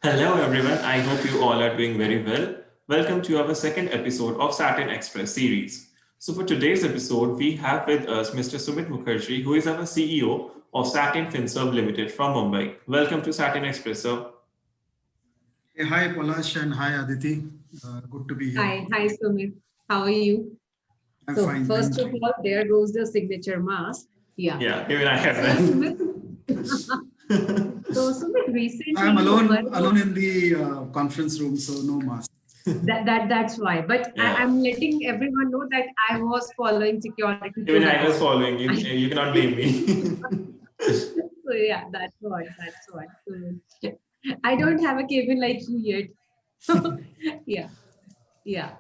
Hello, everyone. I hope you all are doing very well. Welcome to our second episode of Satin Express series. So, for today's episode, we have with us Mr. Sumit Mukherjee, who is our CEO of Satin FinServe Limited from Mumbai. Welcome to Satin Express, sir. Hey, hi, Polash, and hi, Aditi. Good to be here. Hi, Sumit. How are you? I'm So fine, first thank of you. all, there goes the signature mask. Yeah. Yeah, even I have So Sumit, that. so Sumit, I'm recently Mumbai alone in the conference room, so no mask. that's why. But Yeah, I'm letting everyone know that I was following security even I was protocol. following you. You cannot blame me. So yeah, that's what. That's what. So I don't have a cabin like you yet. Yeah. Yeah.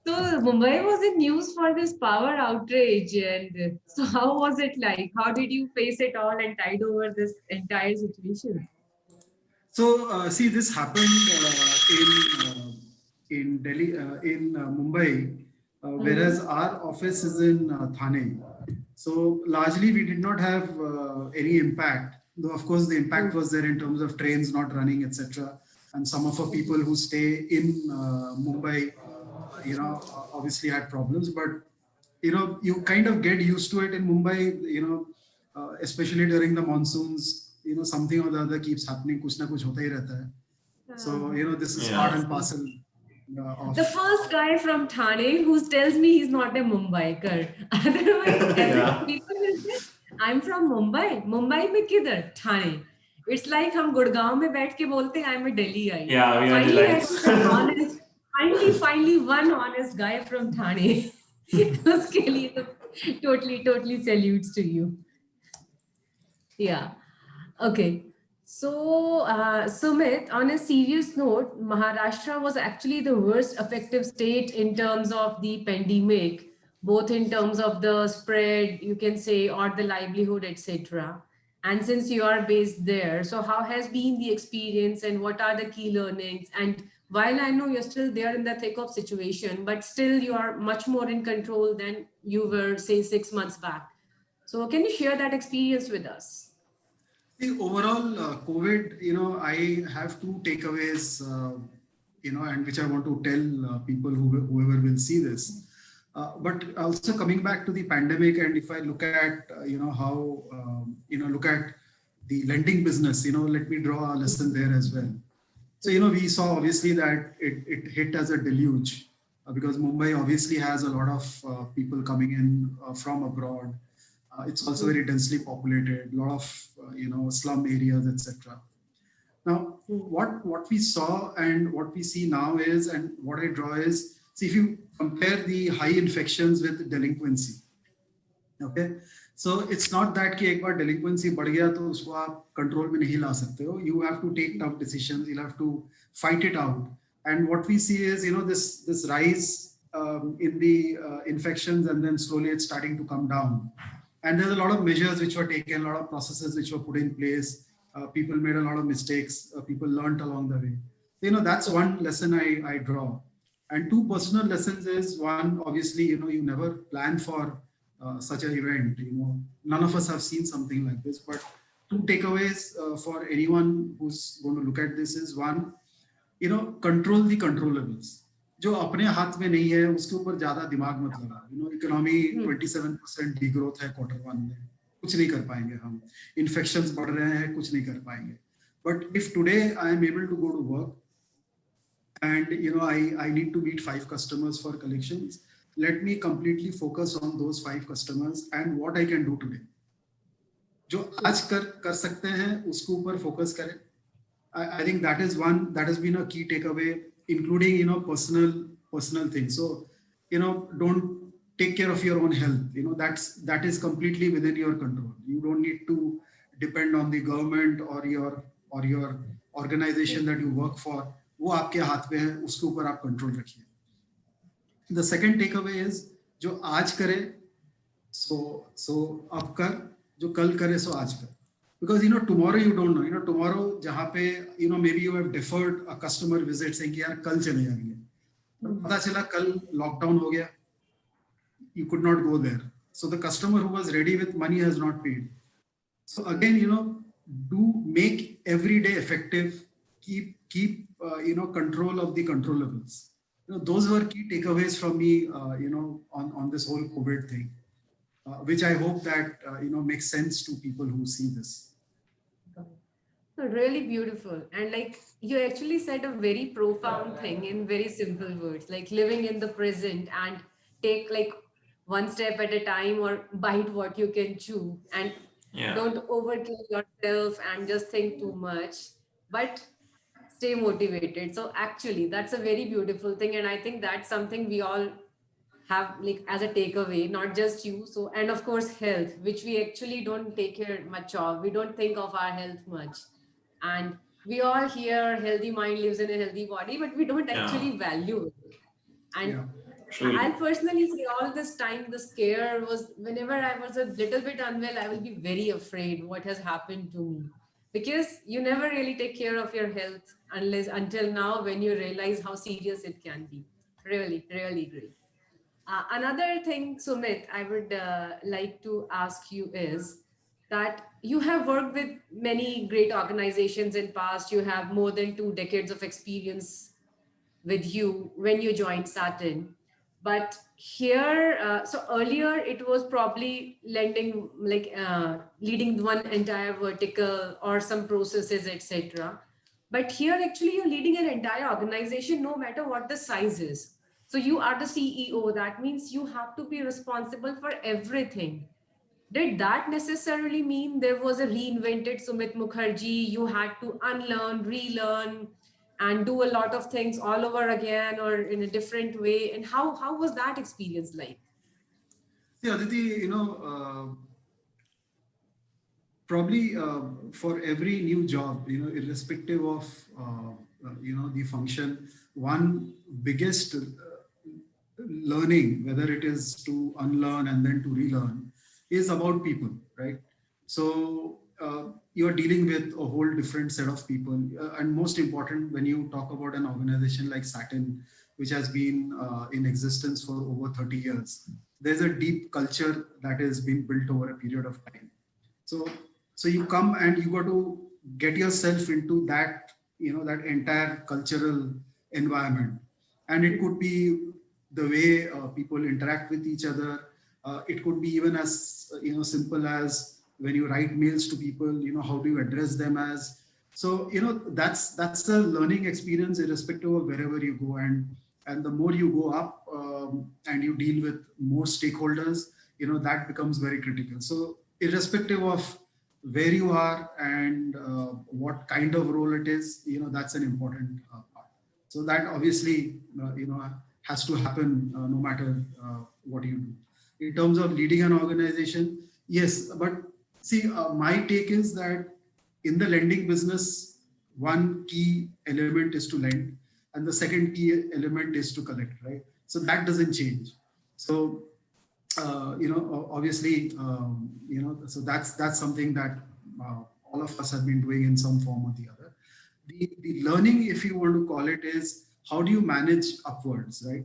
So Mumbai was in news for this power outrage. And so how was it like? How did you face it all and tide over this entire situation? So, see, this happened in Delhi, in Mumbai, whereas Mm-hmm. our office is in Thane. So, largely, we did not have any impact. Though, of course, the impact was there in terms of trains not running, etc. And some of our people who stay in Mumbai, obviously had problems. But you kind of get used to it in Mumbai. Especially during the monsoons. Something or the other keeps happening. कुछ ना कुछ होता ही रहता है. So, this is Yeah. part I and see. parcel The of. first guy from Thane who tells me he's not a Mumbaiker. Otherwise, everyone Yeah. people will say, I'm from Mumbai. Mumbai में किधर? Thane. It's like हम गुड़गांव में बैठ के बोलते हैं I'm a Delhi I. Yeah, we are Finally, I delights. got an honest, finally one honest guy from Thane. उसके लिए तो totally salutes to you. Yeah. Okay. So, Sumit, on a serious note, Maharashtra was actually the worst affected state in terms of the pandemic, both in terms of the spread, you can say, or the livelihood, etc. And since you are based there, so how has been the experience and what are the key learnings? And while I know you're still there in the thick of situation, but still you are much more in control than you were, say, 6 months back. So, can you share that experience with us? See, overall, COVID, I have two takeaways, and which I want to tell people whoever will see this. But also coming back to the pandemic, and if I look at, how, look at the lending business, let me draw a lesson there as well. So, we saw obviously that it hit as a deluge because Mumbai obviously has a lot of people coming in from abroad. It's also very densely populated, a lot of slum areas, etc. Now, what we saw and what we see now is, and what I draw is, see if you compare the high infections with delinquency, okay. So it's not that कि एक बार delinquency बढ़ गया तो उसको आप control में नहीं ला सकते हो. You have to take tough decisions. You'll have to fight it out. And what we see is, this rise in the infections, and then slowly it's starting to come down. And there's a lot of measures which were taken, a lot of processes which were put in place. People made a lot of mistakes. People learned along the way. That's one lesson I draw. And two personal lessons is, one, obviously, you never plan for such an event. None of us have seen something like this. But two takeaways for anyone who's going to look at this is, one, control the controllables. जो अपने हाथ में नहीं है उसके ऊपर ज्यादा दिमाग मत लगा. इकोनॉमी 27% डिग्रोथ है Q1 में, कुछ नहीं कर पाएंगे हम. इन्फेक्शंस बढ़ रहे हैं, कुछ नहीं कर पाएंगे. But if today I am able to go to work and I need to meet 5 customers for collections, let me completely focus on those 5 customers and what I can do today. जो आज कर सकते हैं उसके ऊपर focus करें. I think that is one that has been a key takeaway, including personal things. So don't take care of your own health. That is completely within your control. You don't need to depend on the government or your organization that you work for. वो आपके हाथ में है, उसके ऊपर आप control रखिए. The second takeaway is, जो आज करे सो अब कर, जो कल करे सो आज कर. Because tomorrow you don't know. Tomorrow जहाँ पे maybe you have deferred a customer visit saying कि यार कल चले जाएंगे, पता चला कल लॉकडाउन हो गया, you could not go there. So the customer who was ready with money has not paid. So again, do make every day effective. keep control of the controllables. Those were key takeaways from me, on this whole COVID thing, which I hope that makes sense to people who see this. No, really beautiful. And like you actually said a very profound thing in very simple words, like living in the present and take like one step at a time or bite what you can chew and Yeah. don't overkill yourself and just think too much, but stay motivated. So actually that's a very beautiful thing. And I think that's something we all have like as a takeaway, not just you. So, and of course, health, which we actually don't take care much of. We don't think of our health much. And we all hear healthy mind lives in a healthy body, but we don't Yeah. actually value it. And Yeah. Truly. I'll personally say all this time, the scare was whenever I was a little bit unwell, I will be very afraid what has happened to me. Because you never really take care of your health until now when you realize how serious it can be. Really, really great. Another thing, Sumit, I would like to ask you is that you have worked with many great organizations in past. You have more than 2 decades of experience with you when you joined Satin. But here, so earlier it was probably lending like leading one entire vertical or some processes, etc. But here, actually, you're leading an entire organization, no matter what the size is. So you are the CEO. That means you have to be responsible for everything. Did that necessarily mean there was a reinvented Sumit Mukherjee? You had to unlearn, relearn, and do a lot of things all over again or in a different way. And how was that experience like? Yeah, Aditi, probably for every new job, irrespective of the function, one biggest learning, whether it is to unlearn and then to relearn, is about people, right? So you're dealing with a whole different set of people, and most important, when you talk about an organization like Satin, which has been in existence for over 30 years, there's a deep culture that has been built over a period of time. So so you come and you got to get yourself into that, that entire cultural environment, and it could be the way people interact with each other. It could be even as simple as when you write mails to people, how do you address them as. So that's a learning experience irrespective of wherever you go, and the more you go up, and you deal with more stakeholders, that becomes very critical. So irrespective of where you are and what kind of role it is, that's an important part. So that obviously has to happen no matter what you do. In terms of leading an organization, yes, but see, my take is that in the lending business, one key element is to lend, and the second key element is to collect, right? So that doesn't change. So obviously, so that's something that all of us have been doing in some form or the other. The learning, if you want to call it, is how do you manage upwards, right?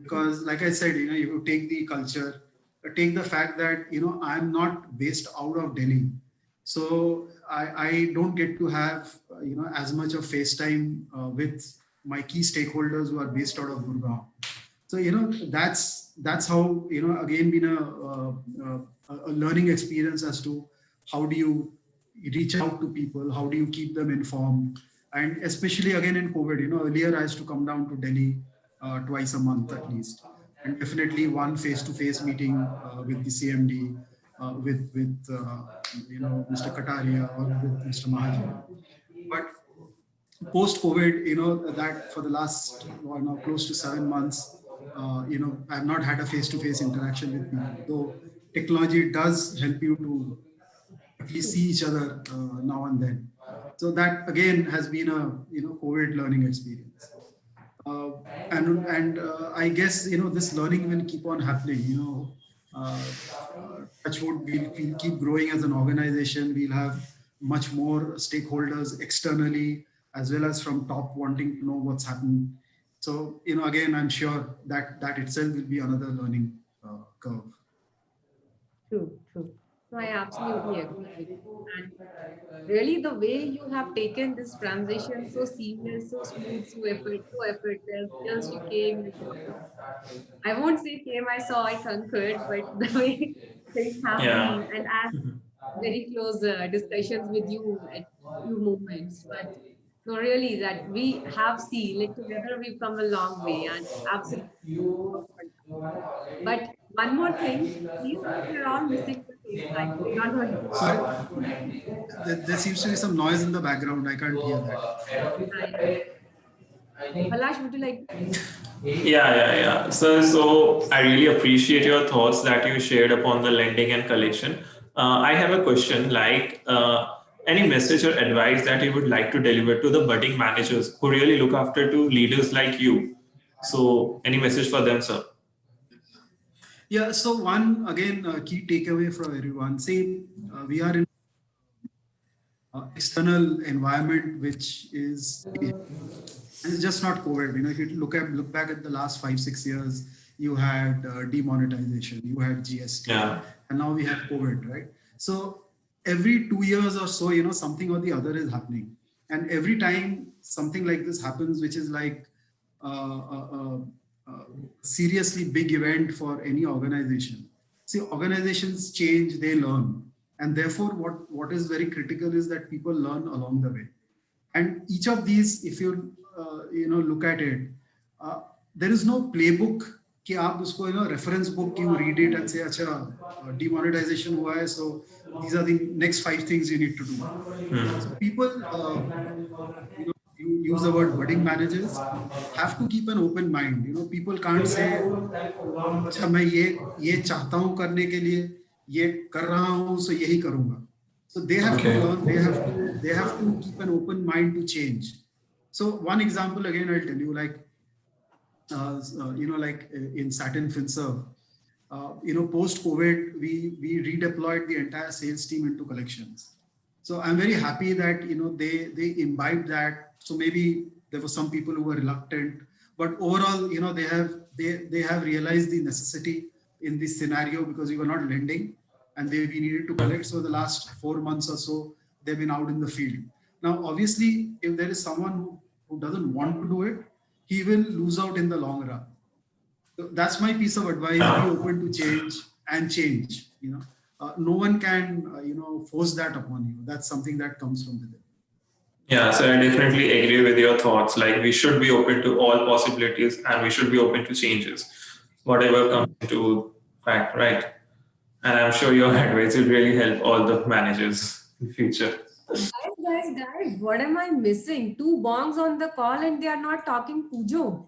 Because like I said, you take the culture, take the fact that, I'm not based out of Delhi. So I don't get to have, as much of FaceTime with my key stakeholders who are based out of Gurgaon. So that's how, again, been a learning experience as to how do you reach out to people, how do you keep them informed, and especially again in COVID, earlier I used to come down to Delhi twice a month at least, and definitely one face-to-face meeting with the CMD, with Mr. Kataria or with Mr. Mahajan. But post COVID, that for the last close to 7 months, I've not had a face-to-face interaction with people. Though technology does help you to at least see each other now and then. So that again has been a COVID learning experience. Uh, and I guess this learning will keep on happening. Touch wood, we'll keep growing as an organization. We'll have much more stakeholders externally as well as from top wanting to know what's happening. So again, I'm sure that itself will be another learning curve. True, true. No, I absolutely agree with you. And really, the way you have taken this transition so seamless, so smooth, so effortless, just you came, you I won't say came, I saw, I conquered, but the way things have Yeah. been, and I very close discussions with you at few moments. But no, really, that we have seen like together we've come a long way, and absolutely. But one more thing, please, we're all missing the same line. We're not going to Sorry, there seems to be some noise in the background. I can't hear that. line. Palash, would you like? Yeah. So I really appreciate your thoughts that you shared upon the lending and collection. I have a question like any message or advice that you would like to deliver to the budding managers who really look after to leaders like you. So any message for them, sir? Yeah. So one again key takeaway from everyone. See, we are in external environment which is, and it's just not COVID. You know, if you look back at the last 5 6 years, you had demonetization, you had GST, Yeah. and now we have COVID, right? So every 2 years or so, you know, something or the other is happening, and every time something like this happens, which is like a seriously big event for any organization. See, organizations change, they learn, and therefore, what is very critical is that people learn along the way. And each of these, if you look at it, uh, there is no playbook कि आप उसको reference book you read it and say अच्छा demonetization हुआ है, so these are the next 5 things you need to do. So people you use the word budding managers have to keep an open mind. You know, people can't say अच्छा मैं ये चाहता हूँ करने के लिए ये कर रहा हूँ so यही करूँगा. So they have to Okay. learn, they have to keep an open mind to change. So one example again I'll tell you, like in Satin FinServe, post COVID, we redeployed the entire sales team into collections. So I'm very happy that they imbibed that. So maybe there were some people who were reluctant, but overall, they have realized the necessity in this scenario because we were not lending and we needed to collect. So the last 4 months or so, they've been out in the field. Now, obviously, if there is someone who doesn't want to do it, he will lose out in the long run. So that's my piece of advice: be open to change and change. No one can force that upon you. That's something that comes from within. Yeah, so I definitely agree with your thoughts. Like we should be open to all possibilities and we should be open to changes, whatever comes into fact, right? And I'm sure your advice will really help all the managers in future. Guys, what am I missing? Two bongs on the call and they are not talking Pujo.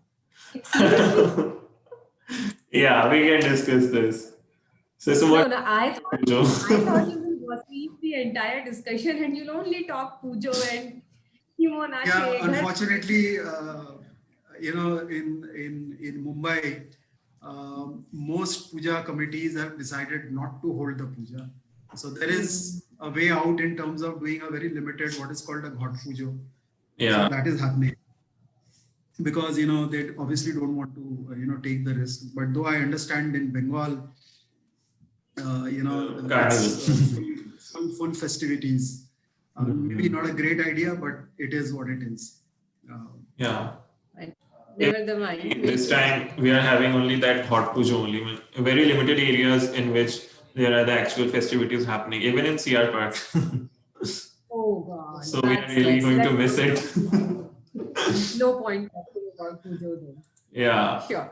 Like, seriously? Yeah, we can discuss this. So No, what, no, I thought Joe? you will sweep the entire discussion and you'll only talk Pujo and Kimona Yeah, Che. unfortunately, in Mumbai, most puja committees have decided not to hold the puja. So there is a way out in terms of doing a very limited, what is called a Ghat Pujo. Yeah. So that is happening because they obviously don't want to take the risk. But though I understand in Bengal, it's full festivities. Maybe not a great idea, but it is what it is. Yeah. Never the mind. This time we are having only that hot pujo only, very limited areas in which there are the actual festivities happening, even in CR Park. Oh God. So we are really going to miss it. No point talking about Pujo then. Yeah. Sure.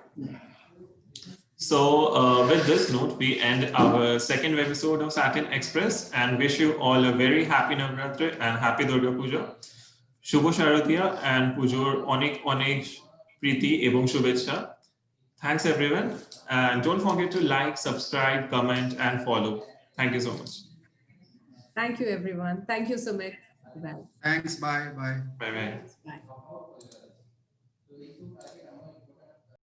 So with this note, we end our second episode of Satin Express and wish you all a very happy Navratri and happy Durga Puja. Shubho Sharadiya and Pujor Onik Priti Ebong Shubhecha. Thanks everyone. And don't forget to like, subscribe, comment, and follow. Thank you so much. Thank you, everyone. Thank you, Sumit. Bye. Thanks. Bye. Bye. Bye bye. Bye.